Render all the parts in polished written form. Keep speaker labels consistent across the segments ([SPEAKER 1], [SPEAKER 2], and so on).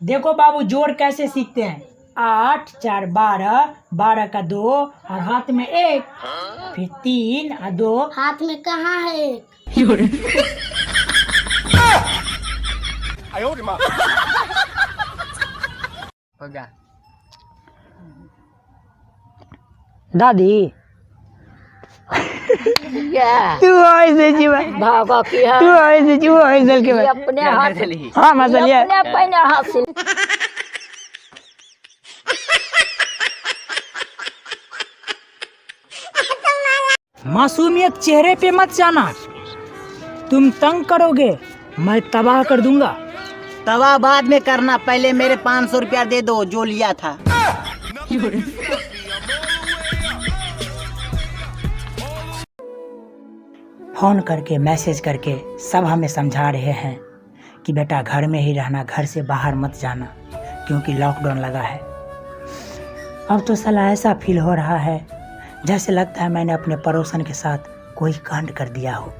[SPEAKER 1] देखो बाबू जोड़ कैसे सीखते हैं। 8 4 12, 12 का 2 और हाथ में 1, फिर 3 और 2
[SPEAKER 2] हाथ में कहाँ है एक?
[SPEAKER 3] हो गया।
[SPEAKER 1] दादी
[SPEAKER 2] क्या
[SPEAKER 1] तू ऐसे जीवा
[SPEAKER 2] भागा किया
[SPEAKER 1] तू ऐसे जीवा ऐसे के
[SPEAKER 2] ये अपने हाथ
[SPEAKER 1] हाँ मसल
[SPEAKER 2] ये अपने अपने हाथ से
[SPEAKER 1] मासूमियत चेहरे पे मत जाना, तुम तंग करोगे मैं तबाह कर दूंगा।
[SPEAKER 3] तवा बाद में करना, पहले मेरे 500 रुपया दे दो जो लिया था।
[SPEAKER 1] फोन करके मैसेज करके सब हमें समझा रहे हैं कि बेटा घर में ही रहना, घर से बाहर मत जाना क्योंकि लॉकडाउन लगा है। अब तो साला ऐसा फील हो रहा है जैसे लगता है मैंने अपने पड़ोसन के साथ कोई कांड कर दिया हो।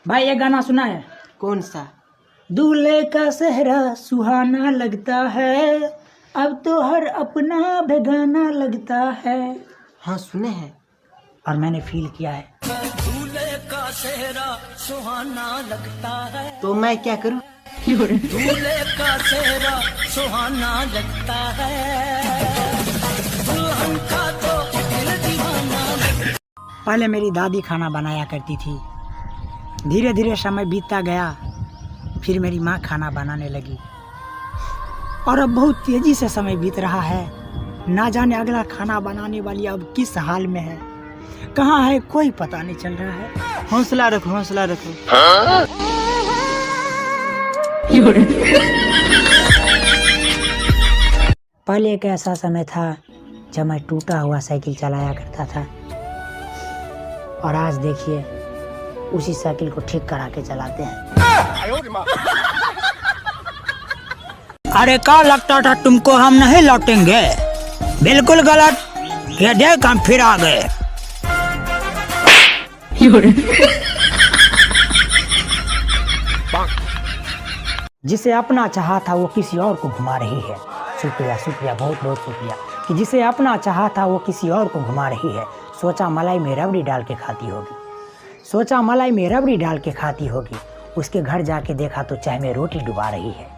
[SPEAKER 1] भाई ये गाना सुना है?
[SPEAKER 3] कौन सा?
[SPEAKER 1] दूल्हे का सेहरा सुहाना लगता है, अब तो हर अपना बेगाना लगता है।
[SPEAKER 3] हाँ सुने हैं
[SPEAKER 1] और मैंने फील किया है।
[SPEAKER 4] दूल्हे का सेहरा सुहाना लगता है,
[SPEAKER 3] तो मैं क्या करूं?
[SPEAKER 4] दूल्हे का सेहरा सुहाना लगता है, दुल्हन का तो दिल दीवाना लगता है।
[SPEAKER 1] पहले मेरी दादी खाना बनाया करती थी, धीरे धीरे समय बीतता गया, फिर मेरी माँ खाना बनाने लगी और अब बहुत तेजी से समय बीत रहा है। ना जाने अगला खाना बनाने वाली अब किस हाल में है, कहाँ है, कोई पता नहीं चल रहा है।
[SPEAKER 3] हौसला रखो, हौसला रखो।
[SPEAKER 1] पहले एक ऐसा समय था जब मैं टूटा हुआ साइकिल चलाया करता था और आज देखिए उसी साइकिल को ठीक करा के चलाते हैं। अरे क्या लगता था तुमको हम नहीं लौटेंगे? बिल्कुल गलत, ये देख हम फिर आ गए। जिसे अपना चाहा था वो किसी और को घुमा रही है। शुक्रिया शुक्रिया, बहुत बहुत शुक्रिया कि जिसे अपना चाहा था वो किसी और को घुमा रही है। सोचा मलाई में रबड़ी डाल के खाती होगी, सोचा मलाई में रबड़ी डाल के खाती होगी, उसके घर जाके देखा तो चाय में रोटी डुबा रही है।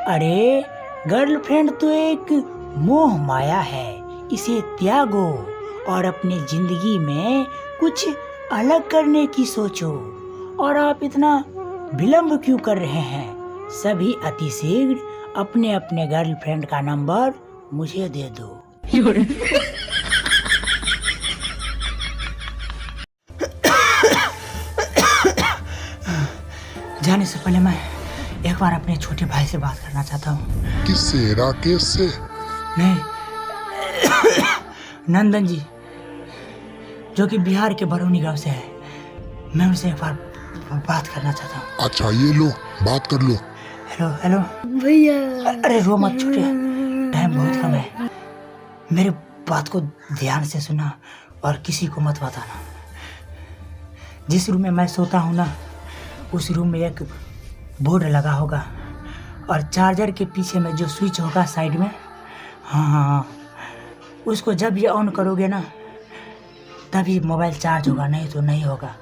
[SPEAKER 1] अरे गर्लफ्रेंड तो एक मोह माया है, इसे त्यागो और अपनी जिंदगी में कुछ अलग करने की सोचो। और आप इतना विलंब क्यों कर रहे हैं? सभी अतिशीघ्र अपने अपने गर्लफ्रेंड का नंबर मुझे दे दो। जाने से पहले मैं एक बार अपने छोटे भाई से बात करना चाहता हूँ।
[SPEAKER 5] किससे? राकेश से?
[SPEAKER 1] नहीं, नंदन जी जो कि बिहार के बरौनी गांव से है, मैं उनसे एक बार बात करना चाहता हूँ।
[SPEAKER 5] अच्छा ये लो, बात कर लो।
[SPEAKER 1] हेलो हेलो
[SPEAKER 2] भैया।
[SPEAKER 1] अरे रो मत छोटे, टाइम बहुत कम है, मेरी बात को ध्यान से सुना और किसी को मत बताना। जिस रूम में मैं सोता हूँ ना, उस रूम में एक बोर्ड लगा होगा और चार्जर के पीछे में जो स्विच होगा साइड में, हाँ, उसको जब ये ऑन करोगे ना तभी मोबाइल चार्ज होगा, नहीं तो नहीं होगा।